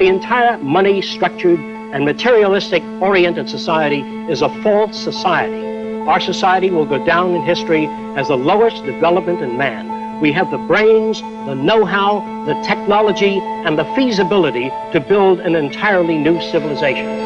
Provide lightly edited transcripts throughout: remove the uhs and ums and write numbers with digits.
the entire money-structured and materialistic-oriented society is a false society. Our society will go down in history as the lowest development in man. We have the brains, the know-how, the technology, and the feasibility to build an entirely new civilization.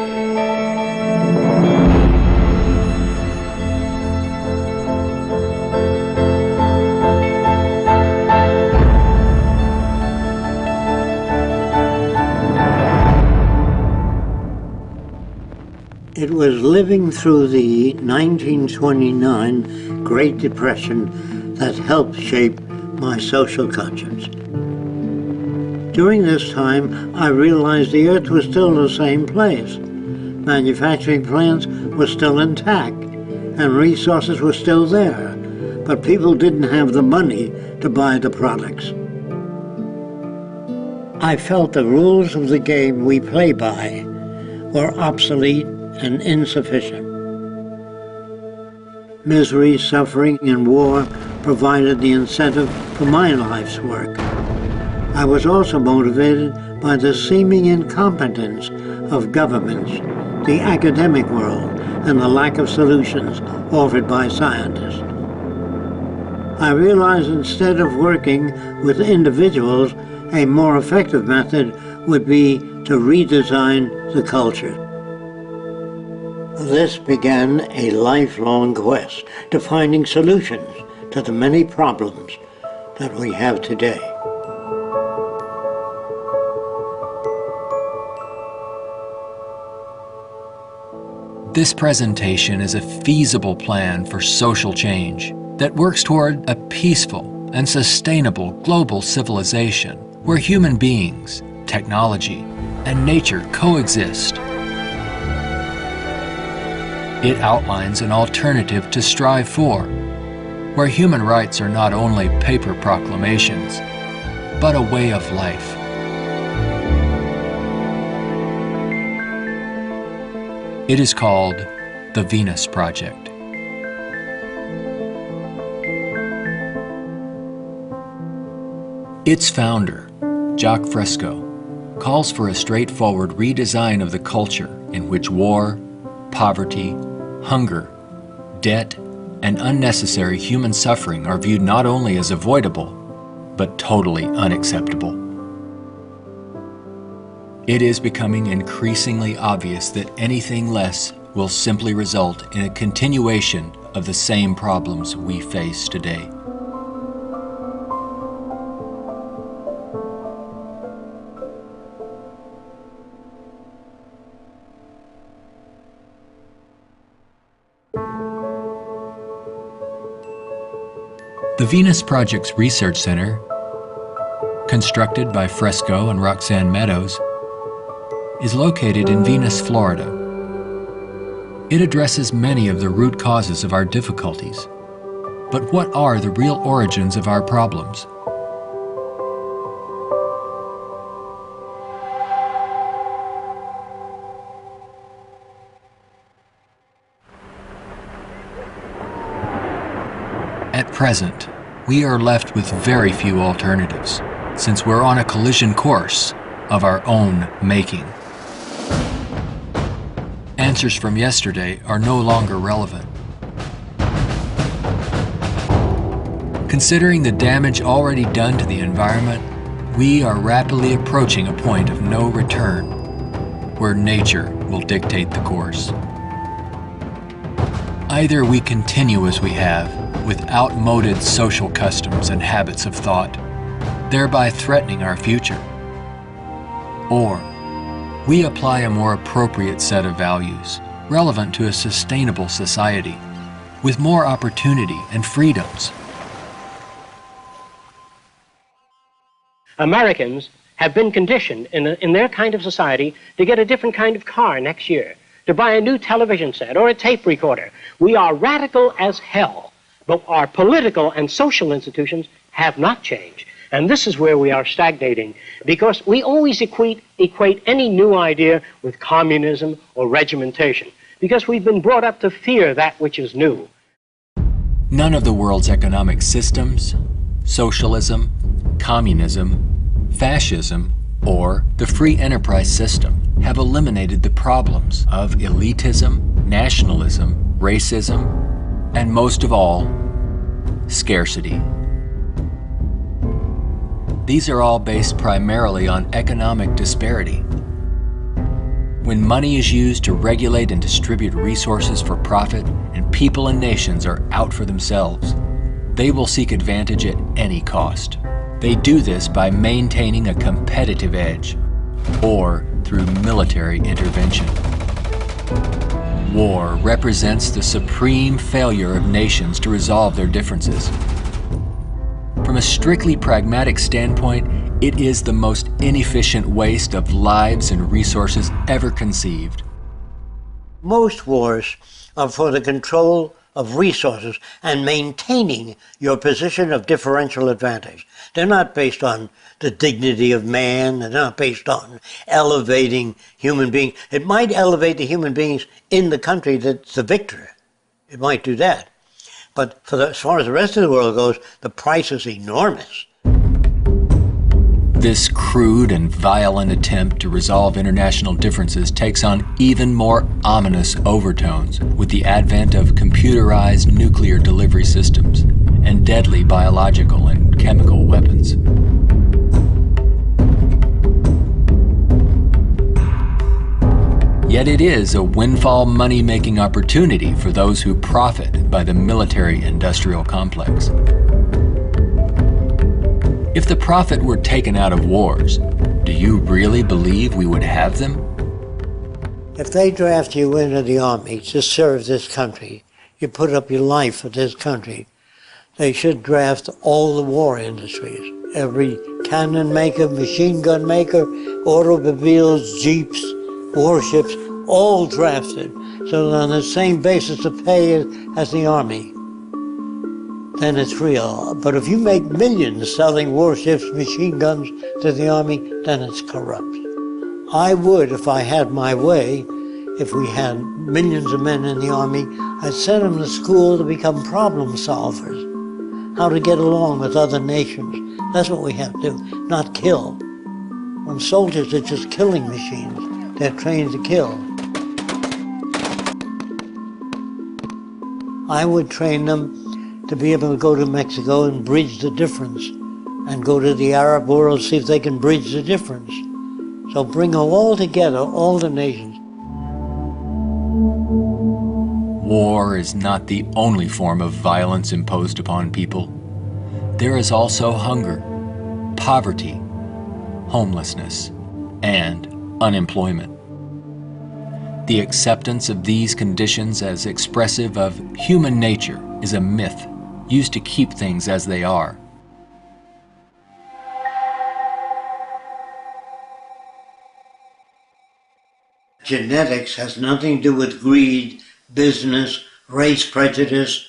It was living through the 1929 Great Depression that helped shape my social conscience. During this time, I realized the Earth was still the same place. Manufacturing plants were still intact, and resources were still there, but people didn't have the money to buy the products. I felt the rules of the game we play by were obsolete and insufficient. Misery, suffering, and war provided the incentive for my life's work. I was also motivated by the seeming incompetence of governments, the academic world, and the lack of solutions offered by scientists. I realized instead of working with individuals, a more effective method would be to redesign the culture. This began a lifelong quest to finding solutions to the many problems that we have today. This presentation is a feasible plan for social change that works toward a peaceful and sustainable global civilization where human beings, technology, and nature coexist. It outlines an alternative to strive for, where human rights are not only paper proclamations, but a way of life. It is called the Venus Project. Its founder, Jacques Fresco, calls for a straightforward redesign of the culture in which war, poverty, hunger, debt, and unnecessary human suffering are viewed not only as avoidable, but totally unacceptable. It is becoming increasingly obvious that anything less will simply result in a continuation of the same problems we face today. The Venus Project's Research Center, constructed by Fresco and Roxanne Meadows, is located in Venus, Florida. It addresses many of the root causes of our difficulties. But what are the real origins of our problems? At present, we are left with very few alternatives, since we're on a collision course of our own making. Answers from yesterday are no longer relevant. Considering the damage already done to the environment, we are rapidly approaching a point of no return, where nature will dictate the course. Either we continue as we have, with outmoded social customs and habits of thought, thereby threatening our future, or we apply a more appropriate set of values, relevant to a sustainable society, with more opportunity and freedoms. Americans have been conditioned in their kind of society to get a different kind of car next year, to buy a new television set or a tape recorder. We are radical as hell, but our political and social institutions have not changed. And this is where we are stagnating, because we always equate any new idea with communism or regimentation, because we've been brought up to fear that which is new. None of the world's economic systems, socialism, communism, fascism, or the free enterprise system have eliminated the problems of elitism, nationalism, racism, and most of all, scarcity. These are all based primarily on economic disparity. When money is used to regulate and distribute resources for profit, and people and nations are out for themselves, they will seek advantage at any cost. They do this by maintaining a competitive edge, or through military intervention. War represents the supreme failure of nations to resolve their differences. From a strictly pragmatic standpoint, it is the most inefficient waste of lives and resources ever conceived. Most wars are for the control of resources and maintaining your position of differential advantage. They're not based on the dignity of man. They're not based on elevating human beings. It might elevate the human beings in the country that's the victor. It might do that. But as far as the rest of the world goes, the price is enormous. This crude and violent attempt to resolve international differences takes on even more ominous overtones with the advent of computerized nuclear delivery systems and deadly biological and chemical weapons. Yet it is a windfall money-making opportunity for those who profit by the military-industrial complex. If the profit were taken out of wars, do you really believe we would have them? If they draft you into the army to serve this country, you put up your life for this country, they should draft all the war industries. Every cannon maker, machine gun maker, automobiles, jeeps, warships, all drafted, so that on the same basis of pay as the army. Then it's real. But if you make millions selling warships, machine guns to the army, then it's corrupt. I would, if I had my way, if we had millions of men in the army, I'd send them to school to become problem solvers, how to get along with other nations. That's what we have to do, not kill. When soldiers are just killing machines, they're trained to kill. I would train them to be able to go to Mexico and bridge the difference, and go to the Arab world, see if they can bridge the difference. So bring them all together, all the nations. War is not the only form of violence imposed upon people. There is also hunger, poverty, homelessness, and unemployment. The acceptance of these conditions as expressive of human nature is a myth used to keep things as they are. Genetics has nothing to do with greed, business, race prejudice.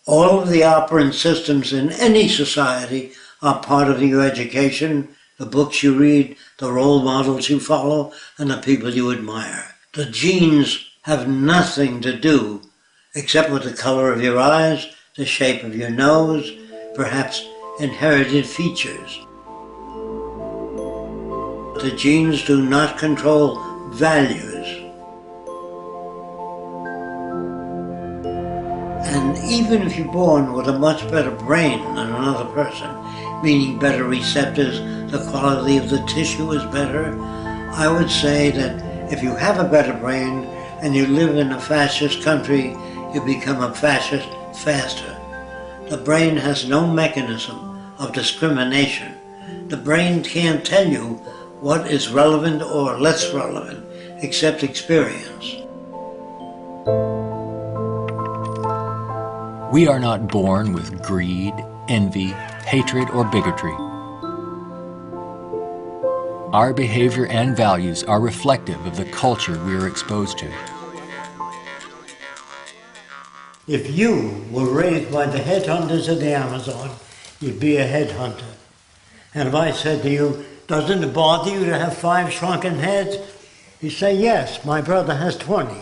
All of the operant systems in any society are part of your education, the books you read, the role models you follow, and the people you admire. The genes have nothing to do except with the color of your eyes, the shape of your nose, perhaps inherited features. The genes do not control values. And even if you're born with a much better brain than another person, meaning better receptors, the quality of the tissue is better, I would say that if you have a better brain and you live in a fascist country, you become a fascist faster. The brain has no mechanism of discrimination. The brain can't tell you what is relevant or less relevant, except experience. We are not born with greed, envy, hatred, or bigotry. Our behavior and values are reflective of the culture we are exposed to. If you were raised by the headhunters of the Amazon, you'd be a headhunter. And if I said to you, doesn't it bother you to have 5 shrunken heads? You say, yes, my brother has 20.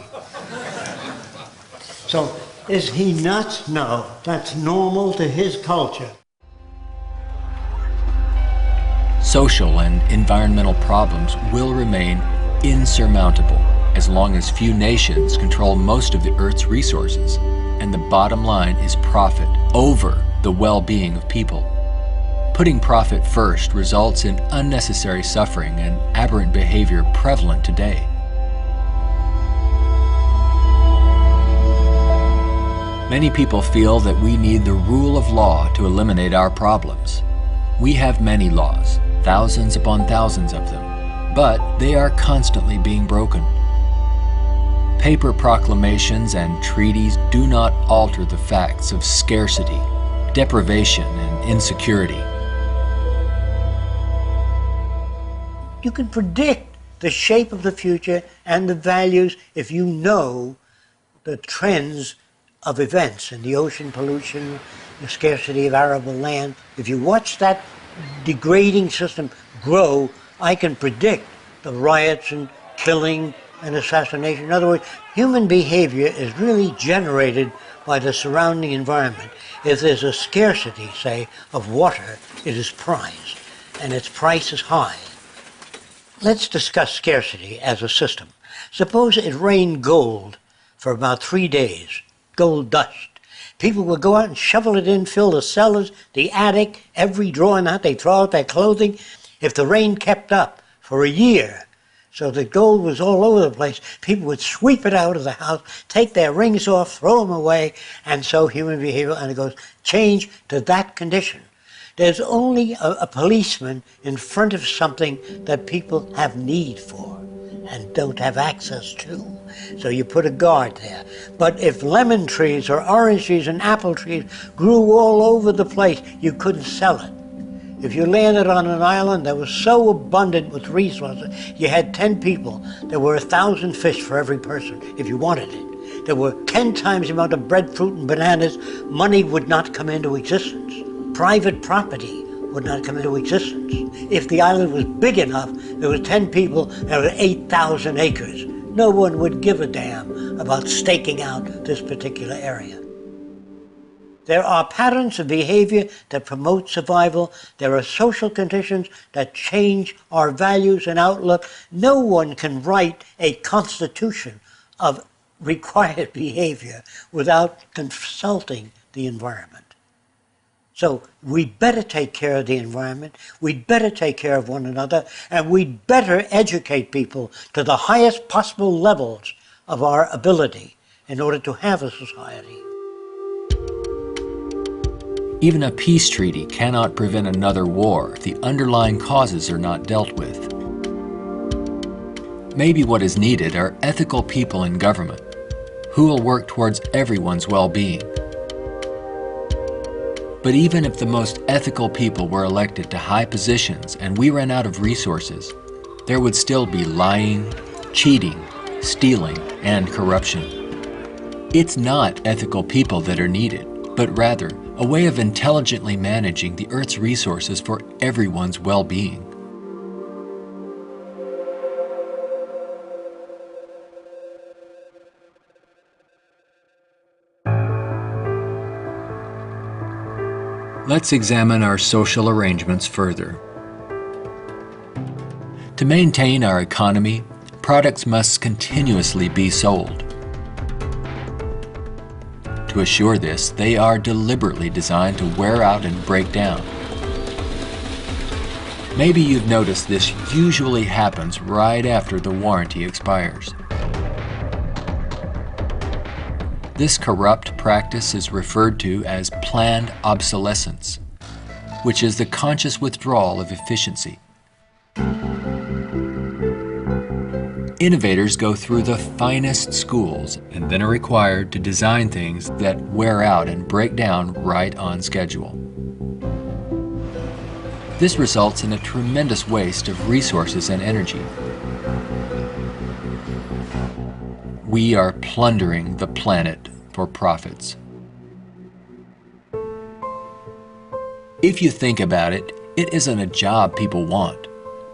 So, is he nuts? No, that's normal to his culture. social and environmental problems will remain insurmountable as long as few nations control most of the Earth's resources, and the bottom line is profit over the well-being of people. Putting profit first results in unnecessary suffering and aberrant behavior prevalent today. Many people feel that we need the rule of law to eliminate our problems. We have many laws, thousands upon thousands of them, but they are constantly being broken. Paper proclamations and treaties do not alter the facts of scarcity, deprivation, and insecurity. You can predict the shape of the future and the values if you know the trends of events in the ocean pollution, the scarcity of arable land. If you watch that degrading system grow, I can predict the riots and killing and assassination. In other words, human behavior is really generated by the surrounding environment. If there's a scarcity, say, of water, it is prized, and its price is high. Let's discuss scarcity as a system. Suppose it rained gold for about 3 days, gold dust. People would go out and shovel it in, fill the cellars, the attic, every drawer in that. They'd throw out their clothing. If the rain kept up for a year, so the gold was all over the place, people would sweep it out of the house, take their rings off, throw them away, and so human behavior undergoes change to that condition. There's only a policeman in front of something that people have need for and don't have access to. So you put a guard there. But if lemon trees or orange trees and apple trees grew all over the place, you couldn't sell it. If you landed on an island that was so abundant with resources, you had 10 people, there were 1,000 fish for every person if you wanted it. There were 10 times the amount of breadfruit and bananas, money would not come into existence. Private property would not come into existence. If the island was big enough, there were 10 people, there were 8,000 acres. No one would give a damn about staking out this particular area. There are patterns of behavior that promote survival. There are social conditions that change our values and outlook. No one can write a constitution of required behavior without consulting the environment. So we'd better take care of the environment, we'd better take care of one another, and we'd better educate people to the highest possible levels of our ability in order to have a society. Even a peace treaty cannot prevent another war if the underlying causes are not dealt with. Maybe what is needed are ethical people in government who will work towards everyone's well-being. But even if the most ethical people were elected to high positions and we ran out of resources, there would still be lying, cheating, stealing, and corruption. It's not ethical people that are needed, but rather a way of intelligently managing the Earth's resources for everyone's well-being. Let's examine our social arrangements further. To maintain our economy, products must continuously be sold. To assure this, they are deliberately designed to wear out and break down. Maybe you've noticed this usually happens right after the warranty expires. This corrupt practice is referred to as planned obsolescence, which is the conscious withdrawal of efficiency. Innovators go through the finest schools and then are required to design things that wear out and break down right on schedule. This results in a tremendous waste of resources and energy. We are plundering the planet for profits. If you think about it, it isn't a job people want,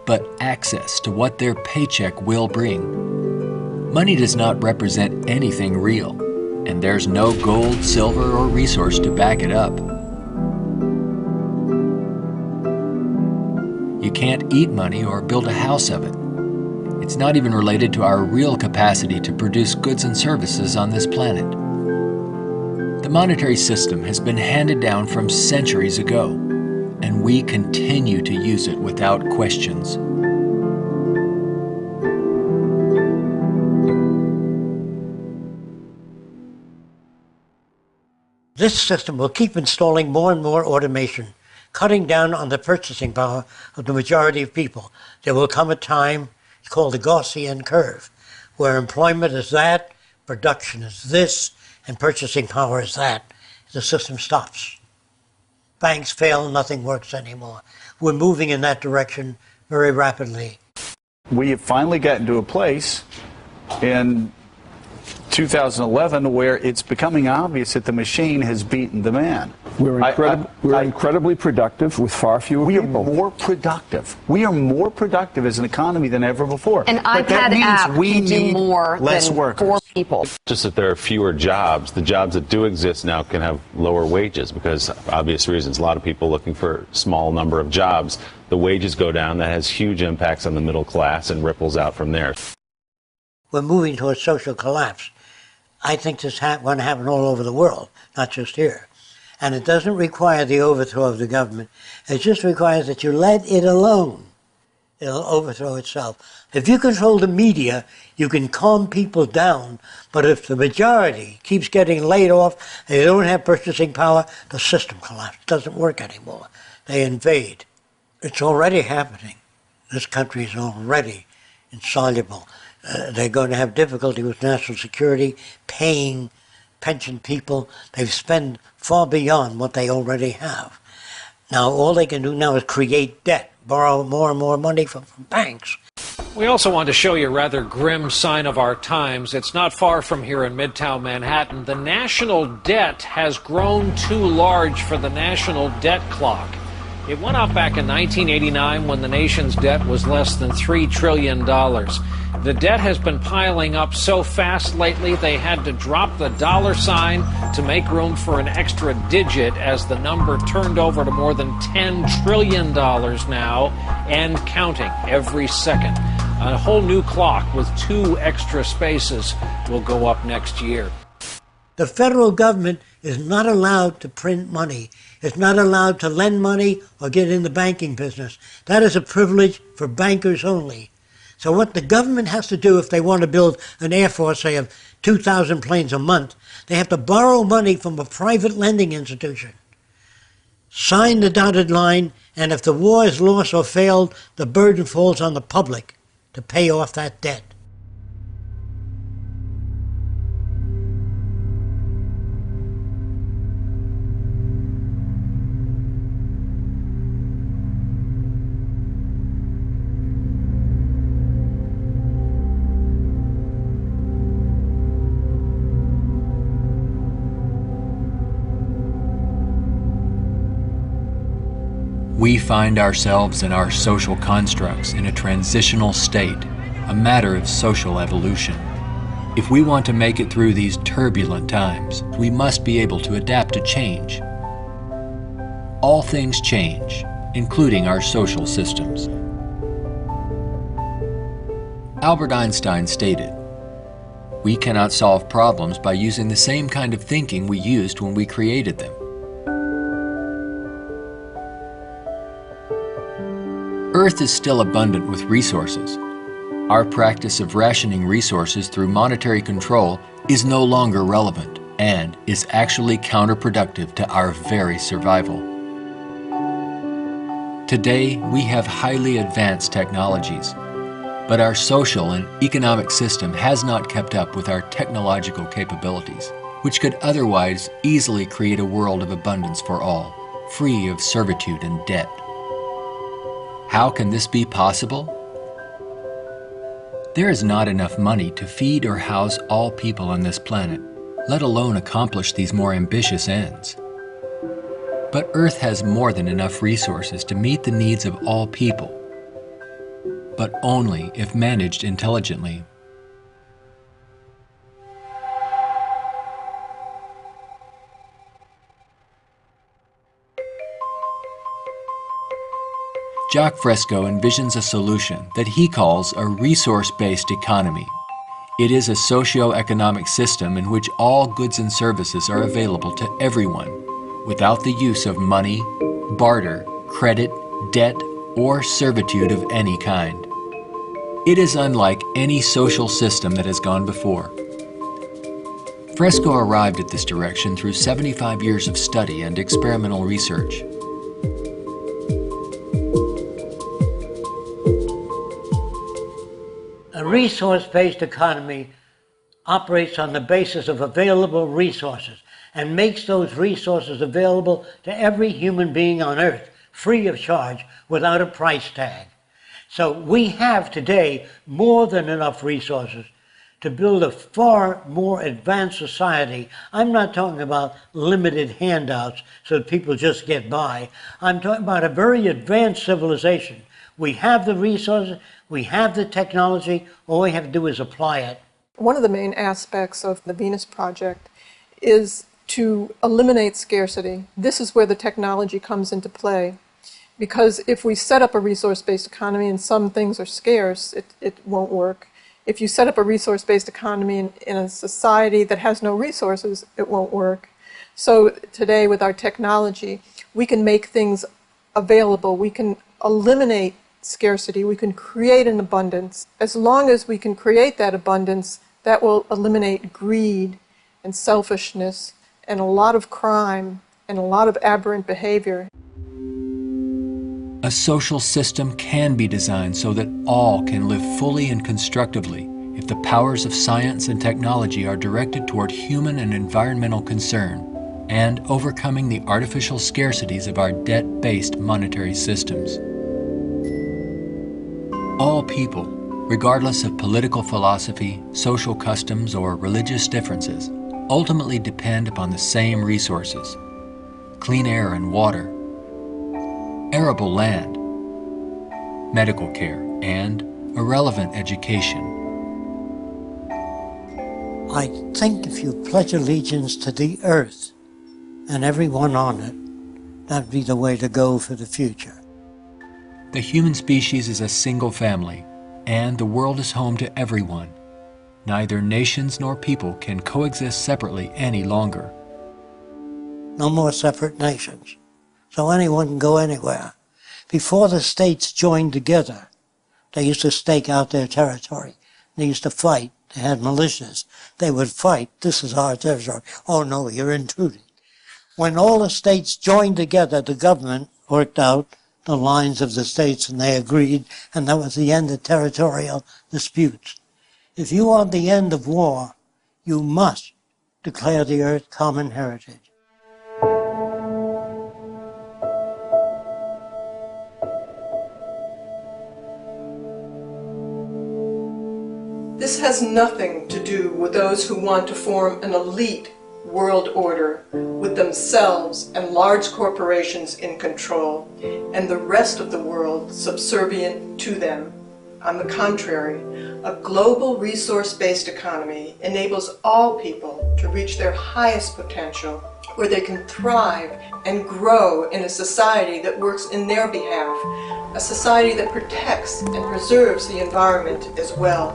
but access to what their paycheck will bring. Money does not represent anything real, and there's no gold, silver, or resource to back it up. You can't eat money or build a house of it. It's not even related to our real capacity to produce goods and services on this planet. The monetary system has been handed down from centuries ago, and we continue to use it without questions. This system will keep installing more and more automation, cutting down on the purchasing power of the majority of people. There will come a time, it's called the Gaussian curve, where employment is that, production is this, and purchasing power is that. The system stops. Banks fail, nothing works anymore. We're moving in that direction very rapidly. We have finally gotten to a place in 2011 where it's becoming obvious that the machine has beaten the man. We're incredibly productive with far fewer people. We are more productive. We are more productive as an economy than ever before. An iPad app can do more than workers. 4 people. Just that there are fewer jobs. The jobs that do exist now can have lower wages because of obvious reasons. A lot of people looking for a small number of jobs. The wages go down. That has huge impacts on the middle class and ripples out from there. We're moving towards social collapse. I think this is going to happen all over the world, not just here. And it doesn't require the overthrow of the government. It just requires that you let it alone. It'll overthrow itself. If you control the media, you can calm people down. But if the majority keeps getting laid off and they don't have purchasing power, the system collapses. It doesn't work anymore. They invade. It's already happening. This country is already insoluble. They're going to have difficulty with national security, paying pension people. They've spent far beyond what they already have. Now, all they can do now is create debt, borrow more and more money from banks. We also want to show you a rather grim sign of our times. It's not far from here in Midtown Manhattan. The national debt has grown too large for the national debt clock. It went up back in 1989 when the nation's debt was less than $3 trillion. The debt has been piling up so fast lately they had to drop the dollar sign to make room for an extra digit as the number turned over to more than $10 trillion now and counting every second. A whole new clock with 2 extra spaces will go up next year. The federal government is not allowed to print money. It's not allowed to lend money or get in the banking business. That is a privilege for bankers only. So what the government has to do if they want to build an air force, say, of 2,000 planes a month, they have to borrow money from a private lending institution, sign the dotted line, and if the war is lost or failed, the burden falls on the public to pay off that debt. We find ourselves and our social constructs in a transitional state, a matter of social evolution. If we want to make it through these turbulent times, we must be able to adapt to change. All things change, including our social systems. Albert Einstein stated, "We cannot solve problems by using the same kind of thinking we used when we created them." Earth is still abundant with resources. Our practice of rationing resources through monetary control is no longer relevant and is actually counterproductive to our very survival. Today, we have highly advanced technologies, but our social and economic system has not kept up with our technological capabilities, which could otherwise easily create a world of abundance for all, free of servitude and debt. How can this be possible? There is not enough money to feed or house all people on this planet, let alone accomplish these more ambitious ends. But Earth has more than enough resources to meet the needs of all people, but only if managed intelligently. Jacques Fresco envisions a solution that he calls a resource-based economy. It is a socio-economic system in which all goods and services are available to everyone without the use of money, barter, credit, debt, or servitude of any kind. It is unlike any social system that has gone before. Fresco arrived at this direction through 75 years of study and experimental research. A resource-based economy operates on the basis of available resources and makes those resources available to every human being on earth, free of charge, without a price tag. So we have today more than enough resources to build a far more advanced society. I'm not talking about limited handouts so that people just get by. I'm talking about a very advanced civilization. We have the resources, we have the technology, all we have to do is apply it. One of the main aspects of the Venus Project is to eliminate scarcity. This is where the technology comes into play. Because if we set up a resource-based economy and some things are scarce, it won't work. If you set up a resource-based economy in a society that has no resources, it won't work. So today with our technology, we can make things available. We can eliminate scarcity. We can create an abundance. As long as we can create that abundance, that will eliminate greed and selfishness and a lot of crime and a lot of aberrant behavior. A social system can be designed so that all can live fully and constructively if the powers of science and technology are directed toward human and environmental concern and overcoming the artificial scarcities of our debt-based monetary systems. All people, regardless of political philosophy, social customs, or religious differences, ultimately depend upon the same resources: clean air and water, arable land, medical care, and a relevant education. I think if you pledge allegiance to the earth and everyone on it, that'd be the way to go for the future. The human species is a single family, and the world is home to everyone. Neither nations nor people can coexist separately any longer. No more separate nations. So anyone can go anywhere. Before the states joined together, they used to stake out their territory. They used to fight. They had militias. They would fight. This is our territory. Oh no, you're intruding. When all the states joined together, the government worked out the lines of the states and they agreed, and that was the end of territorial disputes. If you want the end of war, you must declare the earth common heritage. This has nothing to do with those who want to form an elite world order with themselves and large corporations in control and the rest of the world subservient to them. On the contrary, a global resource-based economy enables all people to reach their highest potential, where they can thrive and grow in a society that works in their behalf, a society that protects and preserves the environment as well,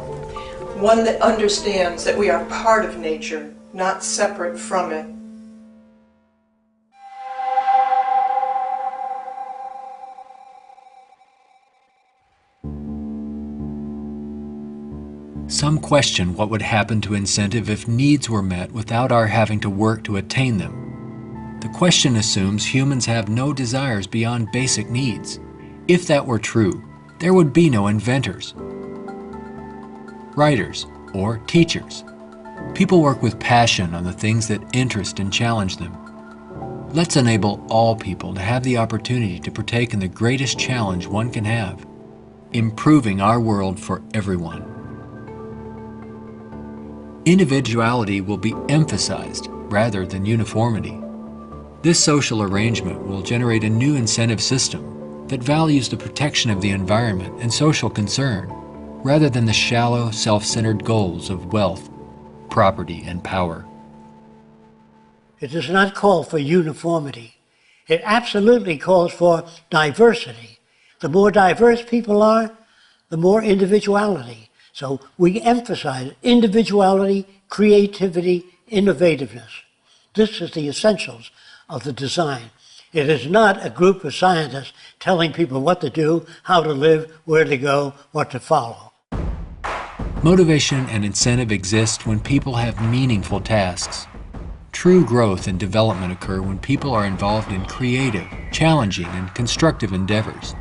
one that understands that we are part of nature, not separate from it. Some question what would happen to incentive if needs were met without our having to work to attain them. The question assumes humans have no desires beyond basic needs. If that were true, there would be no inventors, writers, or teachers. People work with passion on the things that interest and challenge them. Let's enable all people to have the opportunity to partake in the greatest challenge one can have, improving our world for everyone. Individuality will be emphasized rather than uniformity. This social arrangement will generate a new incentive system that values the protection of the environment and social concern, rather than the shallow, self-centered goals of wealth, property, and power. It does not call for uniformity. It absolutely calls for diversity. The more diverse people are, the more individuality. So we emphasize individuality, creativity, innovativeness. This is the essentials of the design. It is not a group of scientists telling people what to do, how to live, where to go, what to follow. Motivation and incentive exist when people have meaningful tasks. True growth and development occur when people are involved in creative, challenging, and constructive endeavors.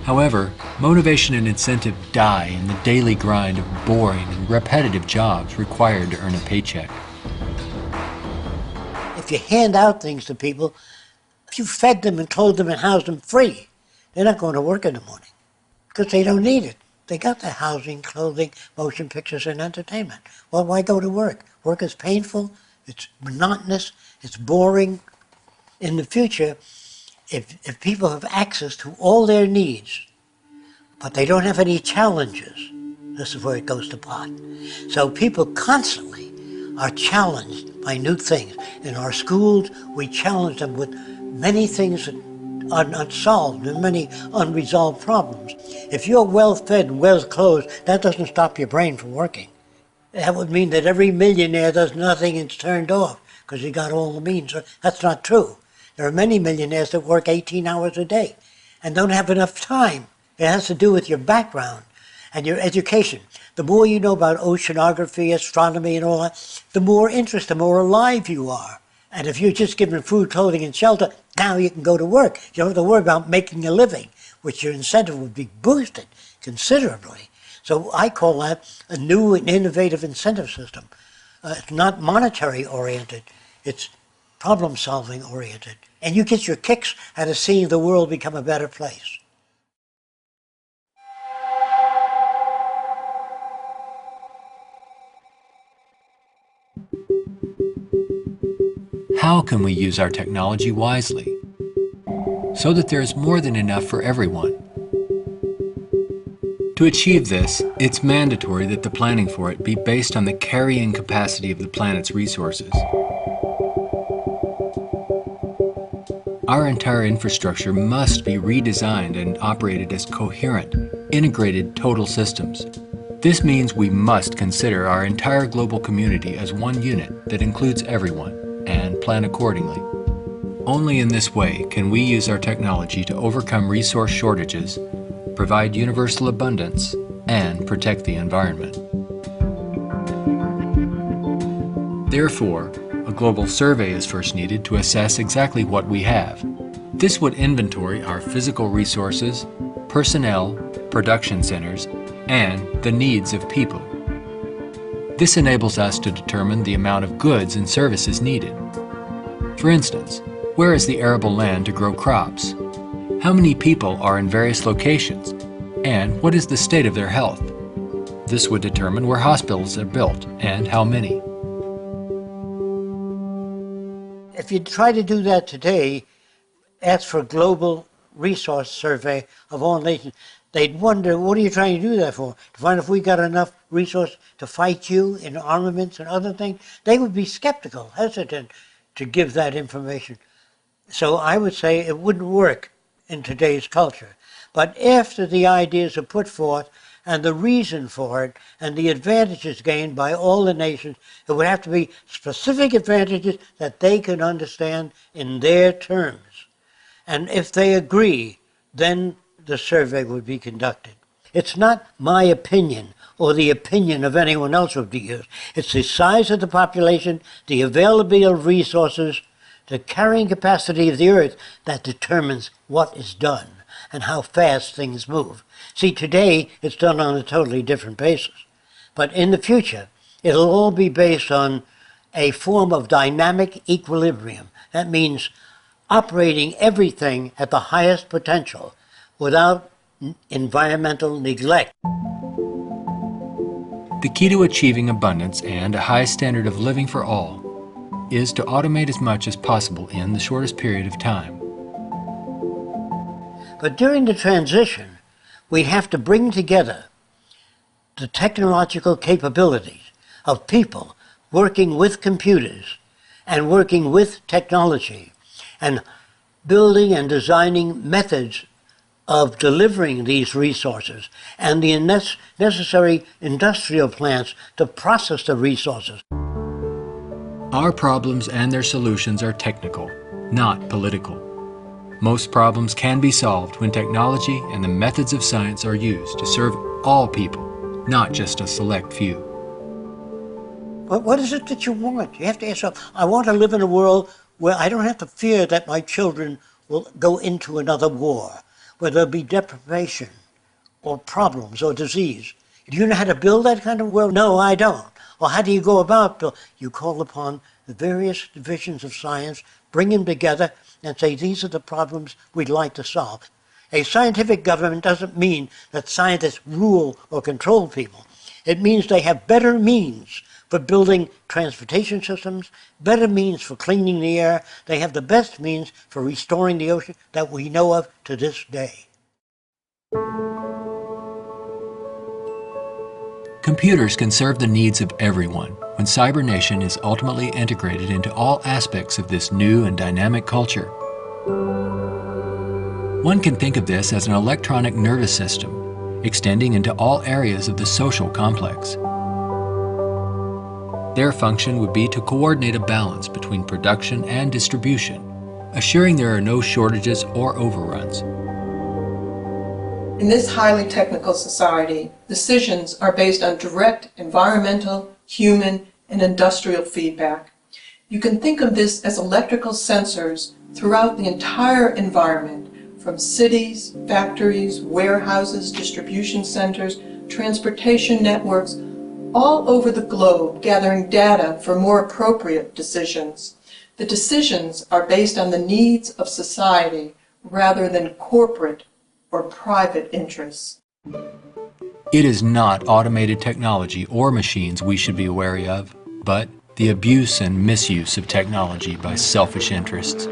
However, motivation and incentive die in the daily grind of boring and repetitive jobs required to earn a paycheck. If you hand out things to people, if you fed them and clothed them and housed them free, they're not going to work in the morning because they don't need it. They got the housing, clothing, motion pictures, and entertainment. Well, why go to work? Work is painful, it's monotonous, it's boring. In the future, if people have access to all their needs, but they don't have any challenges, this is where it goes to pot. So people constantly are challenged by new things. In our schools, we challenge them with many things that are not solved and many unresolved problems. If you're well fed and well clothed, that doesn't stop your brain from working. That would mean that every millionaire does nothing and is turned off because he got all the means. That's not true. There are many millionaires that work 18 hours a day and don't have enough time. It has to do with your background and your education. The more you know about oceanography, astronomy, and all that, the more interest, the more alive you are. And if you're just given food, clothing, and shelter, now you can go to work. You don't have to worry about making a living, which your incentive would be boosted considerably. So I call that a new and innovative incentive system. It's not monetary oriented, it's problem solving oriented. And you get your kicks out of seeing the world become a better place. How can we use our technology wisely so that there is more than enough for everyone? To achieve this, it's mandatory that the planning for it be based on the carrying capacity of the planet's resources. Our entire infrastructure must be redesigned and operated as coherent, integrated total systems. This means we must consider our entire global community as one unit that includes everyone, and plan accordingly. Only in this way can we use our technology to overcome resource shortages, provide universal abundance, and protect the environment. Therefore, a global survey is first needed to assess exactly what we have. This would inventory our physical resources, personnel, production centers, and the needs of people. This enables us to determine the amount of goods and services needed. For instance, where is the arable land to grow crops? How many people are in various locations? And what is the state of their health? This would determine where hospitals are built and how many. If you try to do that today, ask for a global resource survey of all nations, they'd wonder, what are you trying to do that for? To find if we got enough resource to fight you in armaments and other things? They would be skeptical, hesitant to give that information. So I would say it wouldn't work in today's culture. But after the ideas are put forth and the reason for it and the advantages gained by all the nations, it would have to be specific advantages that they can understand in their terms. And if they agree, then the survey would be conducted. It's not my opinion or the opinion of anyone else would be used. It's the size of the population, the availability of resources, the carrying capacity of the earth that determines what is done and how fast things move. See, today it's done on a totally different basis. But in the future, it'll all be based on a form of dynamic equilibrium. That means operating everything at the highest potential without environmental neglect. The key to achieving abundance and a high standard of living for all is to automate as much as possible in the shortest period of time. But during the transition, we have to bring together the technological capabilities of people working with computers and working with technology and building and designing methods of delivering these resources and the necessary industrial plants to process the resources. Our problems and their solutions are technical, not political. Most problems can be solved when technology and the methods of science are used to serve all people, not just a select few. But what is it that you want? You have to ask yourself, I want to live in a world where I don't have to fear that my children will go into another war, where there'll be deprivation or problems or disease. Do you know how to build that kind of world? No, I don't. Well, how do you go about building? You call upon the various divisions of science, bring them together, and say, these are the problems we'd like to solve. A scientific government doesn't mean that scientists rule or control people. It means they have better means for building transportation systems, better means for cleaning the air. They have the best means for restoring the ocean that we know of to this day. Computers can serve the needs of everyone when cybernation is ultimately integrated into all aspects of this new and dynamic culture. One can think of this as an electronic nervous system, extending into all areas of the social complex. Their function would be to coordinate a balance between production and distribution, assuring there are no shortages or overruns. In this highly technical society, decisions are based on direct environmental, human, and industrial feedback. You can think of this as electrical sensors throughout the entire environment, from cities, factories, warehouses, distribution centers, transportation networks, all over the globe, gathering data for more appropriate decisions. The decisions are based on the needs of society rather than corporate or private interests. It is not automated technology or machines we should be wary of, but the abuse and misuse of technology by selfish interests.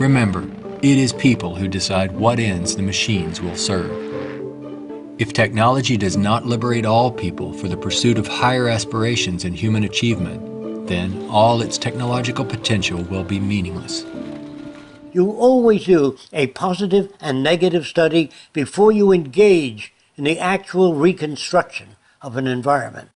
Remember, it is people who decide what ends the machines will serve. If technology does not liberate all people for the pursuit of higher aspirations in human achievement, then all its technological potential will be meaningless. You always do a positive and negative study before you engage in the actual reconstruction of an environment.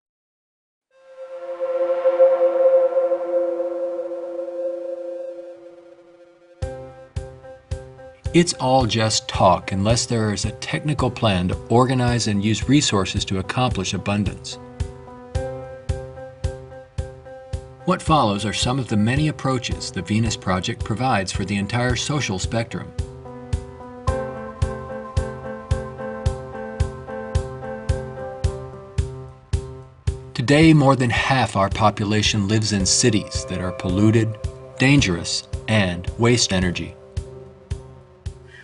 It's all just talk unless there is a technical plan to organize and use resources to accomplish abundance. What follows are some of the many approaches the Venus Project provides for the entire social spectrum. Today, more than half our population lives in cities that are polluted, dangerous, and waste energy.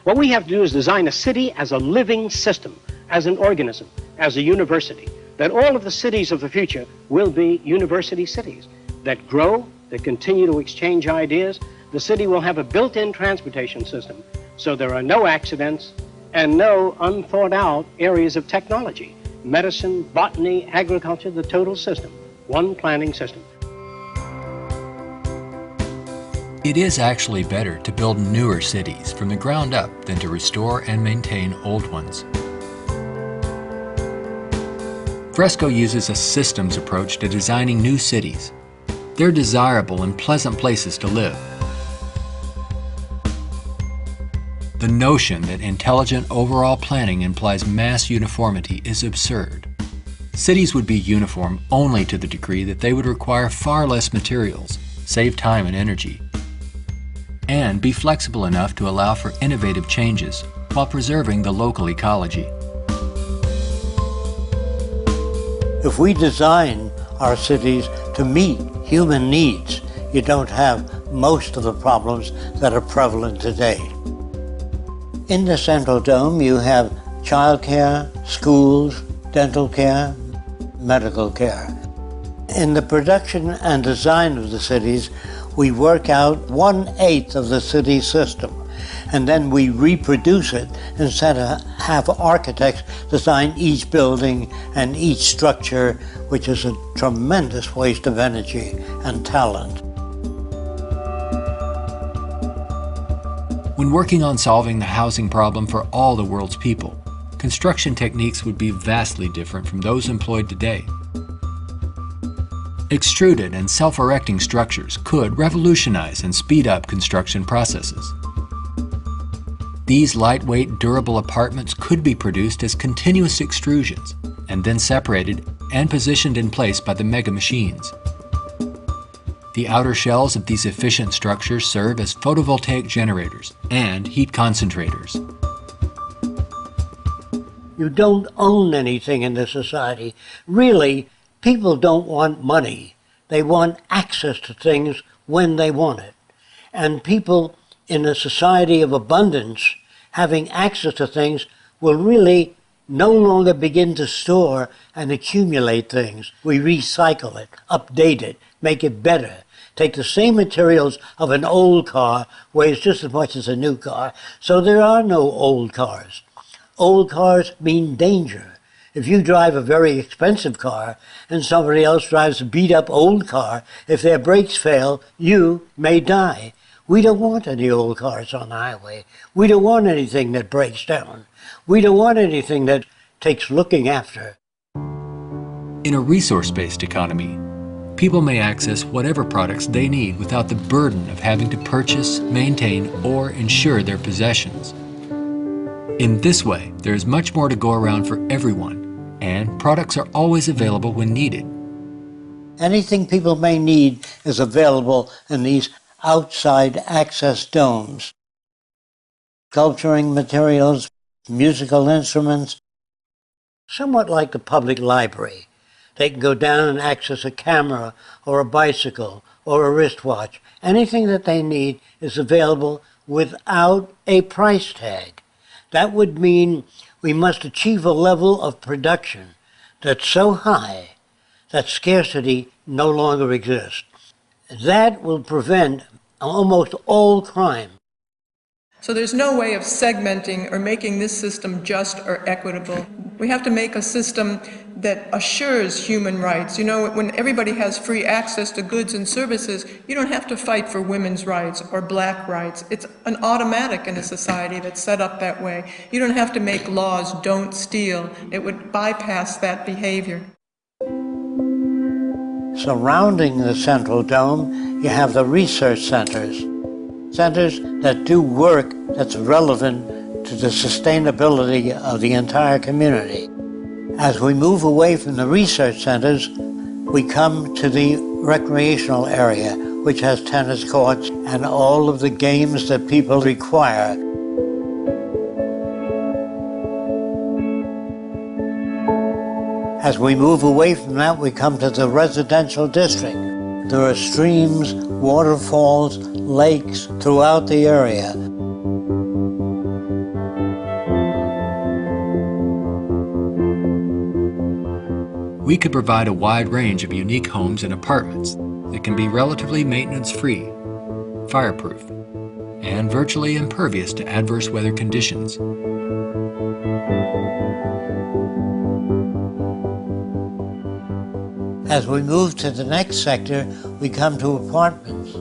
What we have to do is design a city as a living system, as an organism, as a university, that all of the cities of the future will be university cities that grow, that continue to exchange ideas. The city will have a built-in transportation system, so there are no accidents and no unthought out areas of technology. Medicine, botany, agriculture, the total system, one planning system. It is actually better to build newer cities from the ground up than to restore and maintain old ones. Fresco uses a systems approach to designing new cities. They're desirable and pleasant places to live. The notion that intelligent overall planning implies mass uniformity is absurd. Cities would be uniform only to the degree that they would require far less materials, save time and energy, and be flexible enough to allow for innovative changes while preserving the local ecology. If we design our cities to meet human needs, you don't have most of the problems that are prevalent today. In the Central Dome, you have childcare, schools, dental care, medical care. In the production and design of the cities, we work out 1/8 of the city system, and then we reproduce it instead of have architects design each building and each structure, which is a tremendous waste of energy and talent. When working on solving the housing problem for all the world's people, construction techniques would be vastly different from those employed today. Extruded and self-erecting structures could revolutionize and speed up construction processes. These lightweight, durable apartments could be produced as continuous extrusions and then separated and positioned in place by the mega machines. The outer shells of these efficient structures serve as photovoltaic generators and heat concentrators. You don't own anything in this society. Really, people don't want money. They want access to things when they want it. And people in a society of abundance having access to things will really no longer begin to store and accumulate things. We recycle it, update it, make it better. Take the same materials of an old car, weighs just as much as a new car, so there are no old cars. Old cars mean danger. If you drive a very expensive car and somebody else drives a beat-up old car, if their brakes fail, you may die. We don't want any old cars on the highway. We don't want anything that breaks down. We don't want anything that takes looking after. In a resource-based economy, people may access whatever products they need without the burden of having to purchase, maintain, or insure their possessions. In this way, there is much more to go around for everyone, and products are always available when needed. Anything people may need is available in these outside access domes. Sculpturing materials, musical instruments, somewhat like the public library. They can go down and access a camera or a bicycle or a wristwatch. Anything that they need is available without a price tag. That would mean we must achieve a level of production that's so high that scarcity no longer exists. That will prevent almost all crime. So there's no way of segmenting or making this system just or equitable. We have to make a system that assures human rights. You know, when everybody has free access to goods and services, you don't have to fight for women's rights or black rights. It's an automatic in a society that's set up that way. You don't have to make laws, don't steal. It would bypass that behavior. Surrounding the central dome, you have the research centers. Centers that do work that's relevant to the sustainability of the entire community. As we move away from the research centers, we come to the recreational area, which has tennis courts and all of the games that people require. As we move away from that, we come to the residential district. There are streams, waterfalls, lakes throughout the area. We could provide a wide range of unique homes and apartments that can be relatively maintenance-free, fireproof, and virtually impervious to adverse weather conditions. As we move to the next sector, we come to apartments.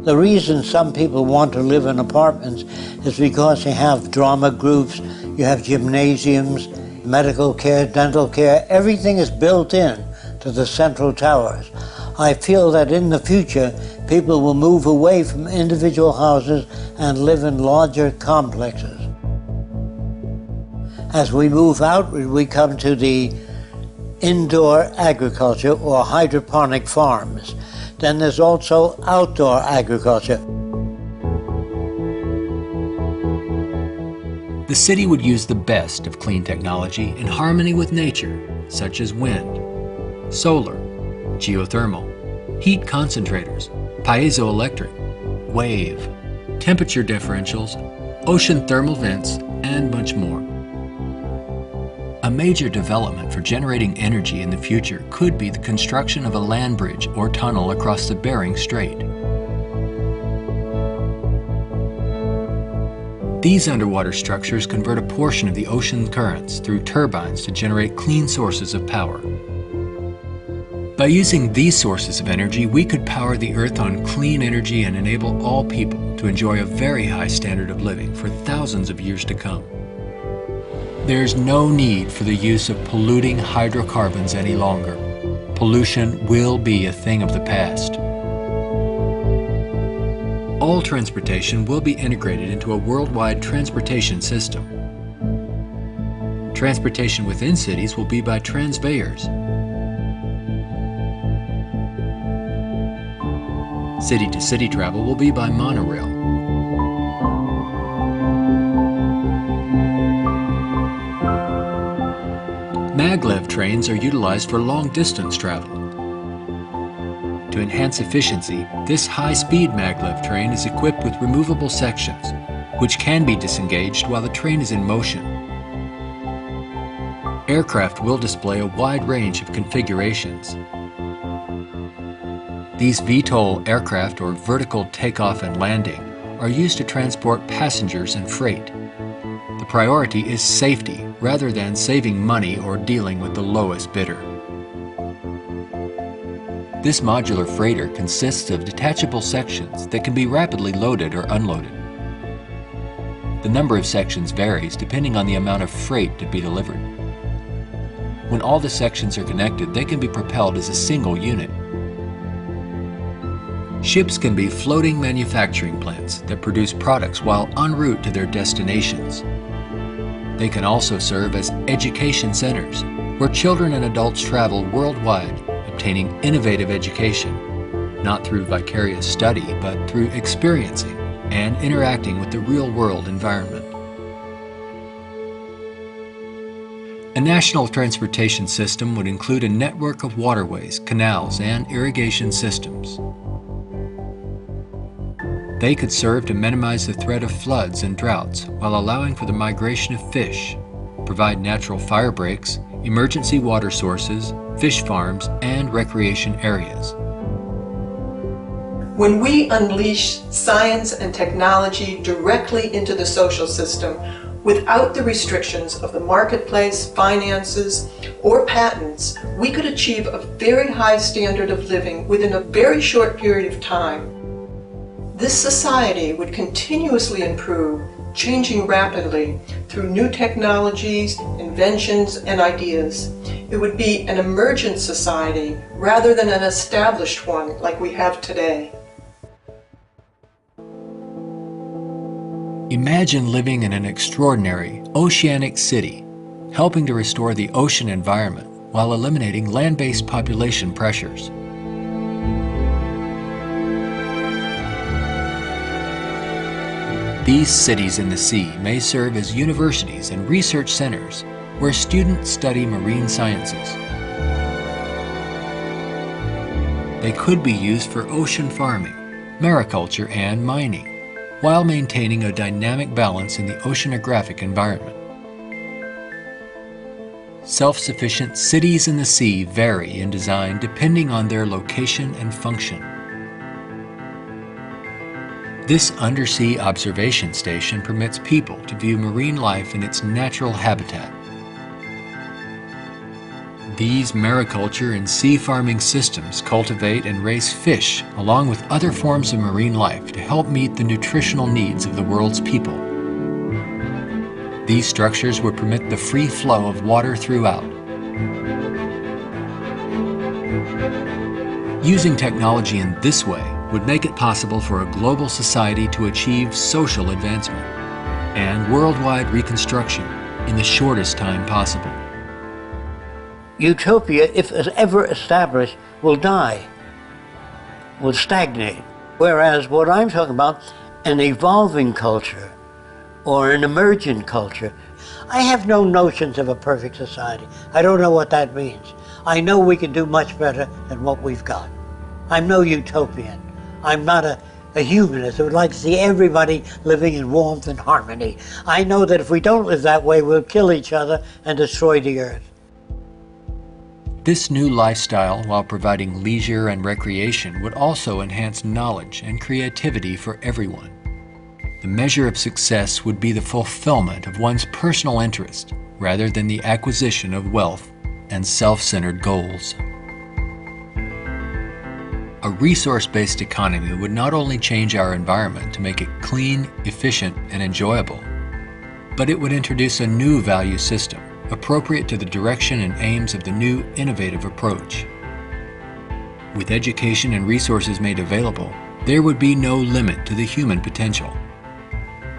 The reason some people want to live in apartments is because you have drama groups, you have gymnasiums, medical care, dental care, everything is built in to the central towers. I feel that in the future, people will move away from individual houses and live in larger complexes. As we move outward, we come to the indoor agriculture or hydroponic farms. Then there's also outdoor agriculture. The city would use the best of clean technology in harmony with nature, such as wind, solar, geothermal, heat concentrators, piezoelectric, wave, temperature differentials, ocean thermal vents, and much more. A major development for generating energy in the future could be the construction of a land bridge or tunnel across the Bering Strait. These underwater structures convert a portion of the ocean currents through turbines to generate clean sources of power. By using these sources of energy, we could power the Earth on clean energy and enable all people to enjoy a very high standard of living for thousands of years to come. There's no need for the use of polluting hydrocarbons any longer. Pollution will be a thing of the past. All transportation will be integrated into a worldwide transportation system. Transportation within cities will be by transveyors. City-to-city travel will be by monorail. Maglev trains are utilized for long-distance travel. To enhance efficiency, this high-speed maglev train is equipped with removable sections, which can be disengaged while the train is in motion. Aircraft will display a wide range of configurations. These VTOL aircraft, or vertical takeoff and landing, are used to transport passengers and freight. The priority is safety rather than saving money or dealing with the lowest bidder. This modular freighter consists of detachable sections that can be rapidly loaded or unloaded. The number of sections varies depending on the amount of freight to be delivered. When all the sections are connected, they can be propelled as a single unit. Ships can be floating manufacturing plants that produce products while en route to their destinations. They can also serve as education centers, where children and adults travel worldwide, obtaining innovative education, not through vicarious study, but through experiencing and interacting with the real-world environment. A national transportation system would include a network of waterways, canals, and irrigation systems. They could serve to minimize the threat of floods and droughts while allowing for the migration of fish, provide natural fire breaks, emergency water sources, fish farms, and recreation areas. When we unleash science and technology directly into the social system without the restrictions of the marketplace, finances, or patents, we could achieve a very high standard of living within a very short period of time. This society would continuously improve, changing rapidly through new technologies, inventions, and ideas. It would be an emergent society rather than an established one like we have today. Imagine living in an extraordinary oceanic city, helping to restore the ocean environment while eliminating land-based population pressures. These cities in the sea may serve as universities and research centers where students study marine sciences. They could be used for ocean farming, mariculture, and mining, while maintaining a dynamic balance in the oceanographic environment. Self-sufficient cities in the sea vary in design depending on their location and function. This undersea observation station permits people to view marine life in its natural habitat. These mariculture and sea farming systems cultivate and raise fish along with other forms of marine life to help meet the nutritional needs of the world's people. These structures would permit the free flow of water throughout. Using technology in this way would make it possible for a global society to achieve social advancement and worldwide reconstruction in the shortest time possible. Utopia, if ever established, will die, will stagnate. Whereas what I'm talking about, an evolving culture or an emergent culture, I have no notions of a perfect society. I don't know what that means. I know we can do much better than what we've got. I'm no utopian. I'm not a humanist who would like to see everybody living in warmth and harmony. I know that if we don't live that way, we'll kill each other and destroy the earth. This new lifestyle, while providing leisure and recreation, would also enhance knowledge and creativity for everyone. The measure of success would be the fulfillment of one's personal interest, rather than the acquisition of wealth and self-centered goals. A resource-based economy would not only change our environment to make it clean, efficient, and enjoyable, but it would introduce a new value system appropriate to the direction and aims of the new innovative approach. With education and resources made available, there would be no limit to the human potential.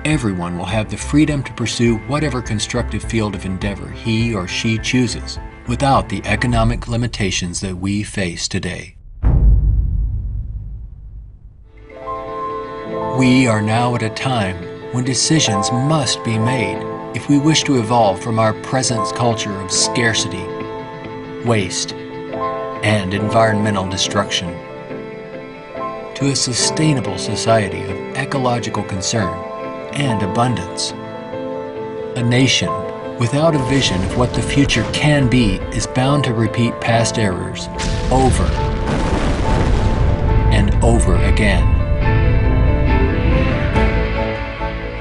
Everyone will have the freedom to pursue whatever constructive field of endeavor he or she chooses, without the economic limitations that we face today. We are now at a time when decisions must be made if we wish to evolve from our present culture of scarcity, waste, and environmental destruction to a sustainable society of ecological concern and abundance. A nation without a vision of what the future can be is bound to repeat past errors over and over again.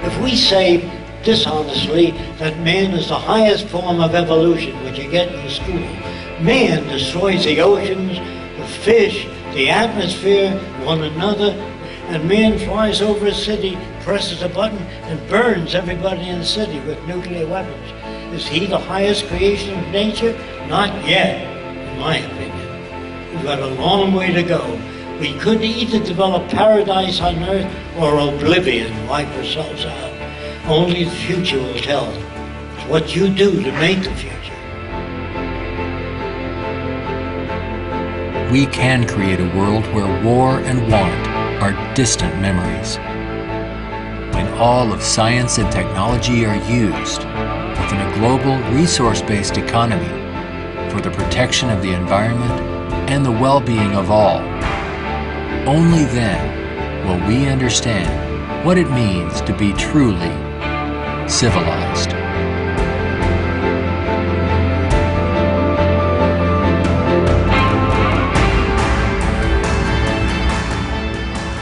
If we say dishonestly that man is the highest form of evolution, which you get in school, man destroys the oceans, the fish, the atmosphere, one another, and man flies over a city, presses a button, and burns everybody in the city with nuclear weapons. Is he the highest creation of nature? Not yet, in my opinion. We've got a long way to go. We could either develop paradise on earth or oblivion, wipe ourselves out. Only the future will tell. It's what you do to make the future. We can create a world where war and want are distant memories. When all of science and technology are used within a global resource-based economy for the protection of the environment and the well-being of all, only then will we understand what it means to be truly civilized.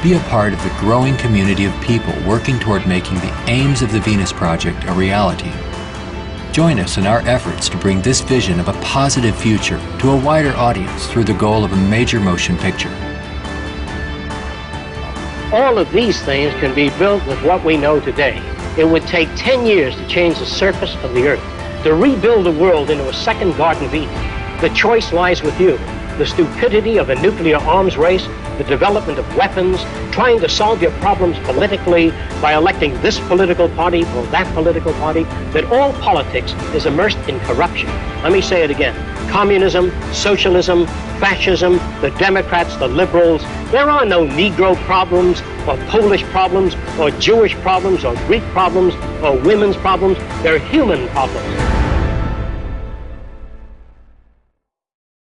Be a part of the growing community of people working toward making the aims of the Venus Project a reality. Join us in our efforts to bring this vision of a positive future to a wider audience through the goal of a major motion picture. All of these things can be built with what we know today. It would take 10 years to change the surface of the earth, to rebuild the world into a second Garden of Eden. The choice lies with you. The stupidity of a nuclear arms race, the development of weapons, trying to solve your problems politically by electing this political party or that political party, that all politics is immersed in corruption. Let me say it again. Communism, socialism, fascism, the Democrats, the liberals, there are no Negro problems or Polish problems or Jewish problems or Greek problems or women's problems. They're human problems.